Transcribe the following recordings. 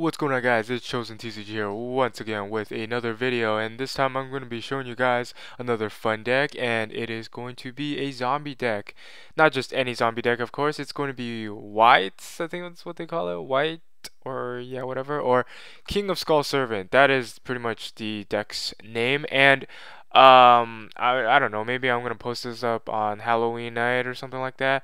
What's going on, guys? It's ChosenTCG here once again with another video, and this time I'm going to be showing you guys another fun deck, and it is going to be a zombie deck. Not just any zombie deck, of course. It's going to be wights, I think that's what they call it, wight, or yeah, whatever, or King of Skull Servant. That is pretty much the deck's name, and I don't know, maybe I'm gonna post this up on Halloween night or something like that,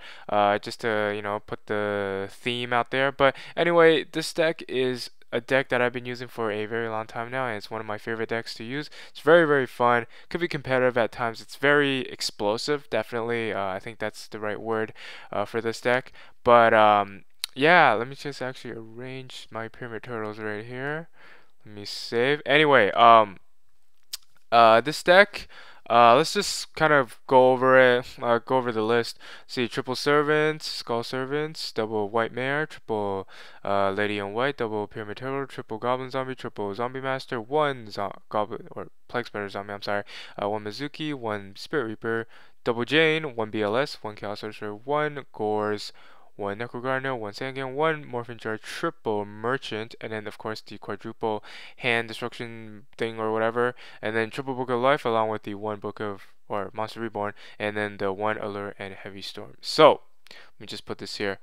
just to, put the theme out there. But anyway, this deck is a deck that I've been using for a very long time now, and it's one of my favorite decks to use. It's very, very fun. Could be competitive at times. It's very explosive, definitely. I think that's the right word for this deck. But yeah, let me just actually arrange my pyramid turtles right here. Let me save. Anyway, this deck, let's just kind of go over it, go over the list. See, triple servants, skull servants, double Wightmare, triple lady in white, double pyramid turtle, triple goblin zombie, triple zombie master, one goblin or Plaguespreader zombie, I'm sorry, one Mezuki, one spirit reaper, double Jain, one BLS, one chaos sorcerer, one Gorz, one Necrogardna, one Sangan, one Morphing jar, triple merchant, and then of course the quadruple hand destruction thing or whatever, and then triple book of life along with the one book of or monster reborn, and then the one allure and heavy storm. So let me just put this here.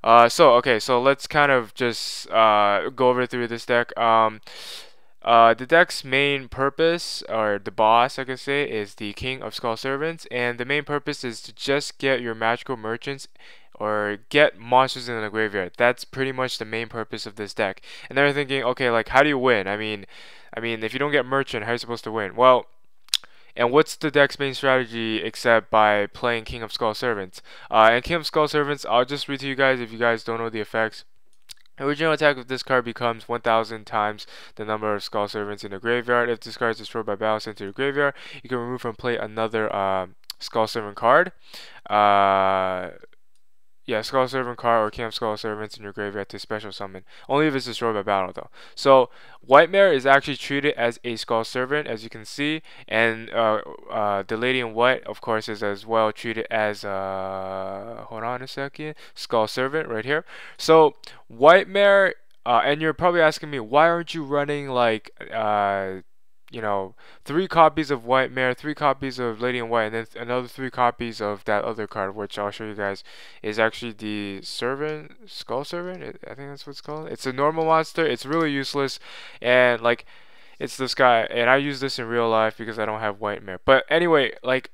Okay, so let's kind of just go over through this deck. The deck's main purpose, or the boss, I could say, is the King of Skull Servants, and the main purpose is to just get your magical merchants or get monsters in the graveyard. That's pretty much the main purpose of this deck. And they're thinking, okay, like how do you win? I mean, if you don't get merchant, how are you supposed to win? Well, and what's the deck's main strategy except by playing King of Skull Servants? And King of Skull Servants, I'll just read to you guys if you guys don't know the effects. Original attack of this card becomes 1,000 times the number of Skull Servants in the graveyard. If this card is destroyed by battle sent to the graveyard, you can remove from play another Skull Servant card. Yeah, Skull Servant card or Camp Skull Servants in your graveyard to special summon. Only if it's destroyed by battle, though. So, Wightmare is actually treated as a Skull Servant, as you can see. And the Lady in White, of course, is as well treated as, hold on a second, Skull Servant right here. So, Wightmare, and you're probably asking me, why aren't you running, like, 3 copies of Wightmare, 3 copies of Lady in White, and then another 3 copies of that other card, which I'll show you guys, is actually the Servant, Skull Servant, I think that's what it's called. It's a normal monster, it's really useless, and like, it's this guy, and I use this in real life because I don't have Wightmare. But anyway, like,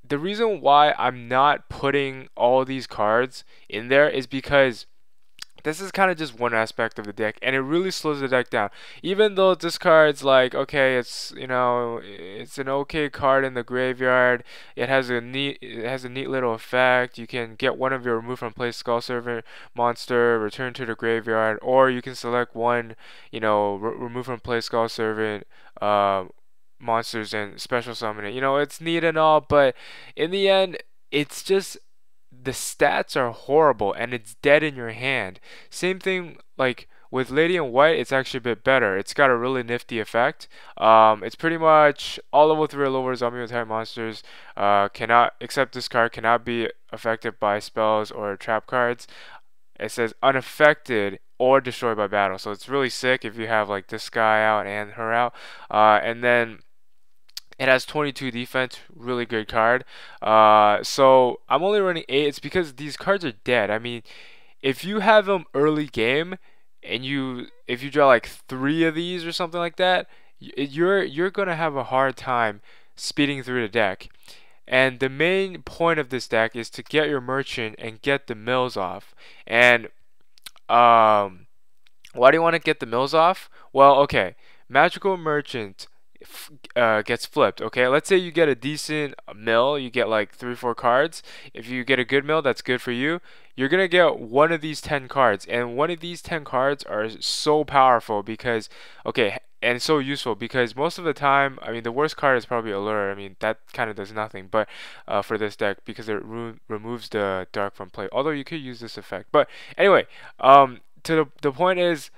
the reason why I'm not putting all these cards in there is because this is kind of just one aspect of the deck, and it really slows the deck down. Even though this card's like, okay, it's it's an okay card in the graveyard. It has a neat little effect. You can get one of your remove from play Skull Servant monster, return to the graveyard, or you can select one, remove from play Skull Servant monsters and special summon it. It's neat and all, but in the end, it's just the stats are horrible and it's dead in your hand. Same thing like with Lady in White, it's actually a bit better. It's got a really nifty effect. It's pretty much all level 3 or lower zombie type monsters cannot, except this card, cannot be affected by spells or trap cards. It says unaffected or destroyed by battle. So it's really sick if you have like this guy out and her out. And then it has 22 defense, really good card. So I'm only running 8. It's because these cards are dead. I mean, if you have them early game, and if you draw like 3 of these or something like that, you're gonna have a hard time speeding through the deck. And the main point of this deck is to get your merchant and get the mills off. And why do you want to get the mills off? Well, okay, magical merchant gets flipped. Okay, let's say you get a decent mill, you get like 3-4 cards. If you get a good mill, that's good for you. You're gonna get one of these 10 cards, and one of these 10 cards are so powerful because, okay, and so useful because most of the time, I mean, the worst card is probably Allure. I mean, that kind of does nothing, but for this deck, because it removes the dark from play. Although you could use this effect, but anyway, to the point is,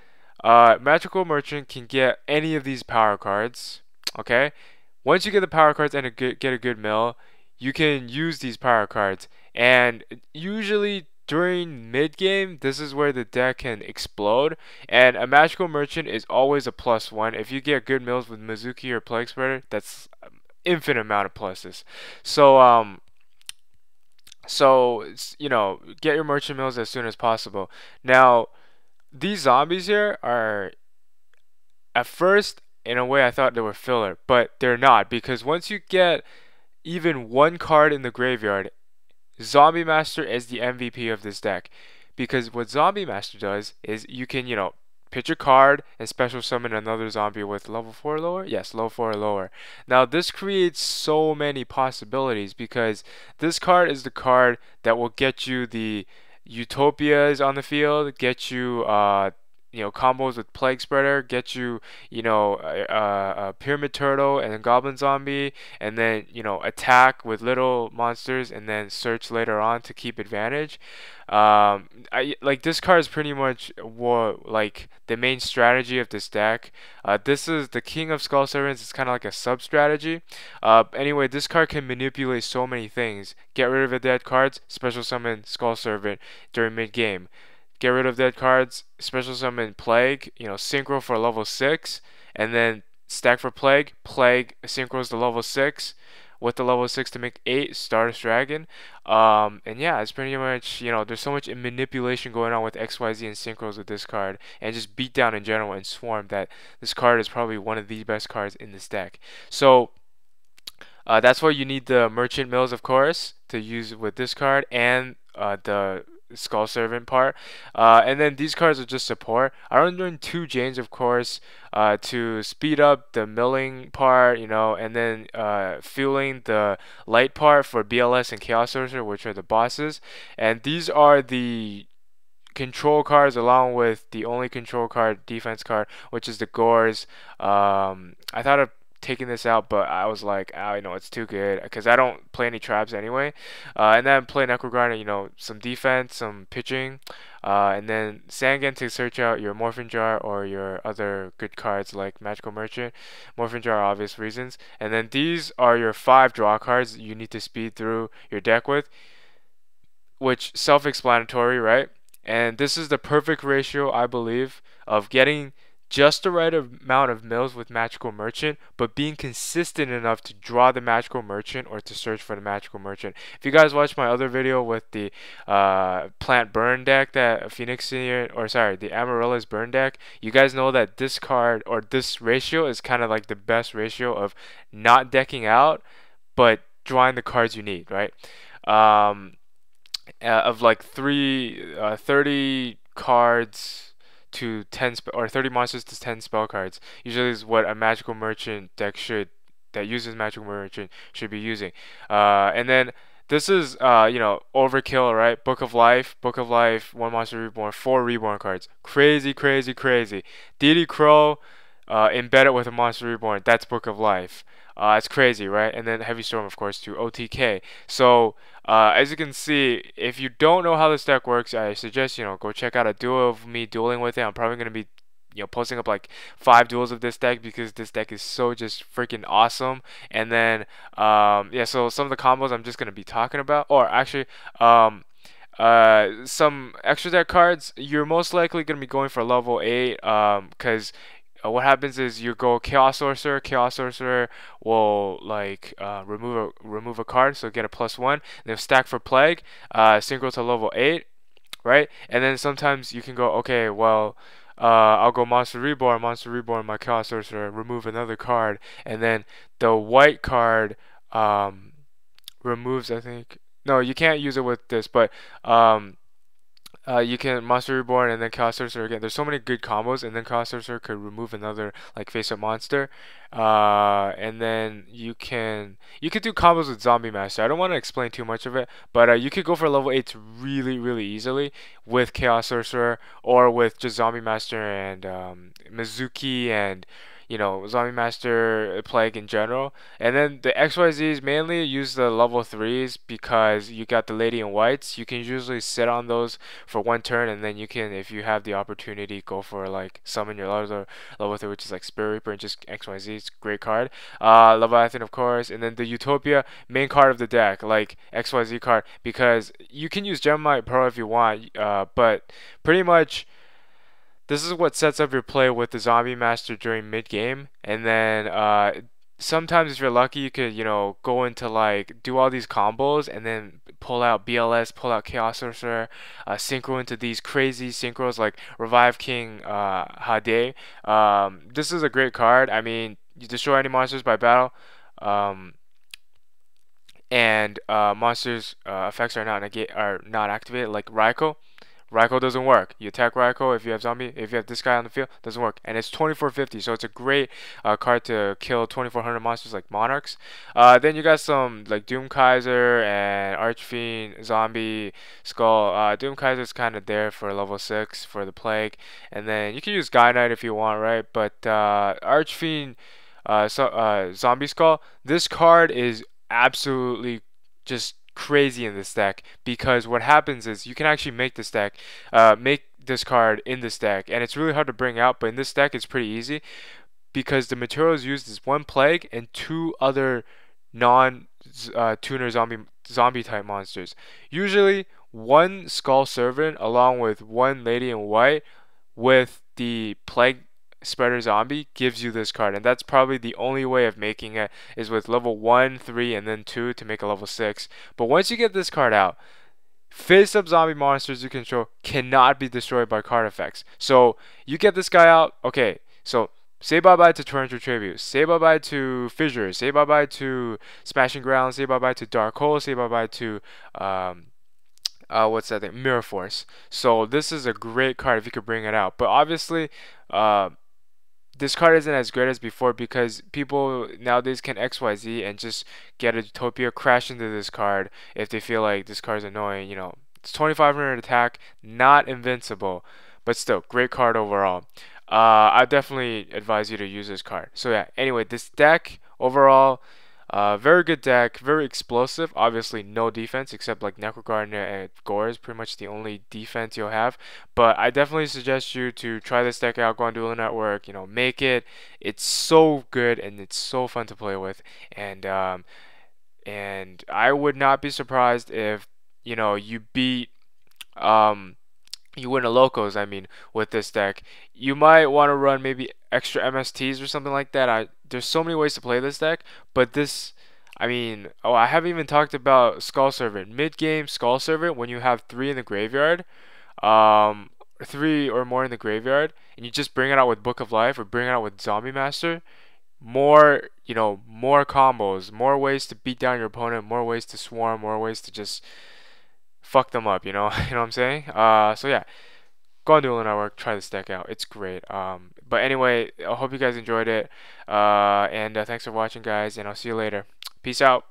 magical merchant can get any of these power cards. Okay, once you get the power cards and get a good mill, you can use these power cards, and usually during mid game, this is where the deck can explode, and a magical merchant is always a +1. If you get good mills with Mezuki or Plaguespreader, that's infinite amount of pluses. So you know, get your merchant mills as soon as possible. Now, these zombies here are, at first, in a way, I thought they were filler, but they're not, because once you get even one card in the graveyard, Zombie Master is the MVP of this deck. Because what Zombie Master does is you can, you know, pitch a card and special summon another zombie with level 4 or lower? Yes, level 4 or lower. Now this creates so many possibilities, because this card is the card that will get you the Utopias on the field, get you you know, combos with Plaguespreader, get you, you know, a Pyramid Turtle and a Goblin Zombie, and then, you know, attack with little monsters, and then search later on to keep advantage. I like, this card is pretty much what, like, the main strategy of this deck. This is the King of Skull Servants. It's kind of like a sub strategy. Anyway, this card can manipulate so many things. Get rid of the dead cards, special summon Skull Servant during mid game. Get rid of dead cards, special summon Plague, you know, synchro for level 6, and then stack for Plague. Plague synchros to level 6 with the level 6 to make 8 Stardust Dragon. And yeah, it's pretty much, you know, there's so much manipulation going on with XYZ and synchros with this card, and just beat down in general and swarm, that this card is probably one of the best cards in this deck. So that's why you need the Merchant Mills, of course, to use with this card, and the Skull Servant part. And then these cards are just support. I'm doing 2 Jains, of course, to speed up the milling part, you know, and then fueling the light part for BLS and Chaos Sorcerer, which are the bosses. And these are the control cards, along with the only control card, defense card, which is the Gorz. I thought of taking this out, but I was like, oh, you know, it's too good, because I don't play any traps anyway. And then play Necrogardna, you know, some defense, some pitching, and then Sangan to search out your Morphing Jar or your other good cards like Magical Merchant. Morphing Jar, obvious reasons. And then these are your 5 draw cards you need to speed through your deck with, which self-explanatory, right? And this is the perfect ratio, I believe, of getting just the right amount of mills with Magical Merchant, but being consistent enough to draw the Magical Merchant or to search for the Magical Merchant. If you guys watched my other video with the Plant Burn deck, that Phoenician, or sorry, the Amaryllis Burn deck, you guys know that this card, or this ratio, is kind of like the best ratio of not decking out, but drawing the cards you need, right? Of like 30 cards to 10 or 30 monsters to 10 spell cards usually is what a Magical Merchant deck that uses Magical Merchant should be using. And then this is you know, overkill, right? Book of Life, 1 monster reborn, 4 reborn cards. Crazy. Deity Crow embedded with a monster reborn, that's Book of Life. It's crazy, right? And then Heavy Storm, of course, to OTK. So as you can see, if you don't know how this deck works, I suggest, you know, go check out a duo of me dueling with it. I'm probably gonna be, you know, posting up like 5 duels of this deck, because this deck is so just freaking awesome. And then yeah, so some of the combos I'm just gonna be talking about, or actually some extra deck cards, you're most likely gonna be going for level 8, because what happens is you go Chaos Sorcerer. Chaos Sorcerer will like remove a card, so get a +1. And then stack for Plague, synchro to level 8, right? And then sometimes you can go, okay, well, I'll go Monster Reborn, my Chaos Sorcerer, remove another card, and then the white card removes, I think. No, you can't use it with this, but you can Monster Reborn and then Chaos Sorcerer again. There's so many good combos, and then Chaos Sorcerer could remove another like face-up monster. And then you could do combos with Zombie Master. I don't want to explain too much of it, but you could go for level 8 really easily with Chaos Sorcerer, or with just Zombie Master and Mezuki, and you know, Zombie Master Plague in general. And then the XYZs mainly use the level 3s because you got the Lady in Whites. You can usually sit on those for one turn, and then you can, if you have the opportunity, go for like summon your level 3, which is like Spirit Reaper and just XYZ. It's a great card. Leviathan, of course, and then the Utopia, main card of the deck, like XYZ card, because you can use Gemini Pearl if you want, but pretty much this is what sets up your play with the Zombie Master during mid game, and then sometimes if you're lucky, you could, you know, go into like do all these combos and then pull out BLS, pull out Chaos Sorcerer, synchro into these crazy synchros like Revive King Hade. This is a great card. I mean, you destroy any monsters by battle. Um, and monsters effects are not activated, like Raiko. Raiko doesn't work. You attack Raiko if you have this guy on the field, doesn't work. And it's 2450, so it's a great card to kill 2400 monsters like Monarchs. Then you got some like Doom Kaiser and Archfiend, Zombie, Skull. Doom Kaiser is kind of there for level 6 for the Plague. And then you can use Guy Knight if you want, right? But Archfiend, Zombie Skull, this card is absolutely just crazy in this deck, because what happens is you can actually make this card in this deck, and it's really hard to bring out, but in this deck it's pretty easy because the materials used is one Plague and two other non tuner zombie type monsters, usually one Skull Servant along with one Lady in White with the Plaguespreader zombie gives you this card, and that's probably the only way of making it is with level 1, 3, and then 2 to make a level 6. But once you get this card out, face-up zombie monsters you control cannot be destroyed by card effects. So you get this guy out, okay, so say bye-bye to Torrential Tribute, say bye-bye to Fissure, say bye-bye to Smashing Ground, say bye-bye to Dark Hole, say bye-bye to what's that thing? Mirror Force. So this is a great card if you could bring it out. But obviously, this card isn't as great as before because people nowadays can XYZ and just get a Utopia, crash into this card if they feel like this card's annoying. You know, it's 2500 attack, not invincible, but still, great card overall. I definitely advise you to use this card. So yeah, anyway, this deck overall, very good deck, very explosive. Obviously, no defense except like Necrogardna and Gorz, pretty much the only defense you'll have. But I definitely suggest you to try this deck out. Go on Duelingnetwork, you know, make it. It's so good and it's so fun to play with. And I would not be surprised if, you know, you beat you win a locos, I mean, with this deck. You might want to run maybe extra MSTs or something like that. There's so many ways to play this deck, but this, I mean, oh, I haven't even talked about Skull Servant. Mid-game Skull Servant, when you have 3 in the graveyard, 3 or more in the graveyard, and you just bring it out with Book of Life or bring it out with Zombie Master, more, you know, more combos, more ways to beat down your opponent, more ways to swarm, more ways to just fuck them up, you know, you know what I'm saying? So yeah, go on Duelingnetwork, try this deck out. It's great. But anyway, I hope you guys enjoyed it. And thanks for watching, guys, and I'll see you later. Peace out.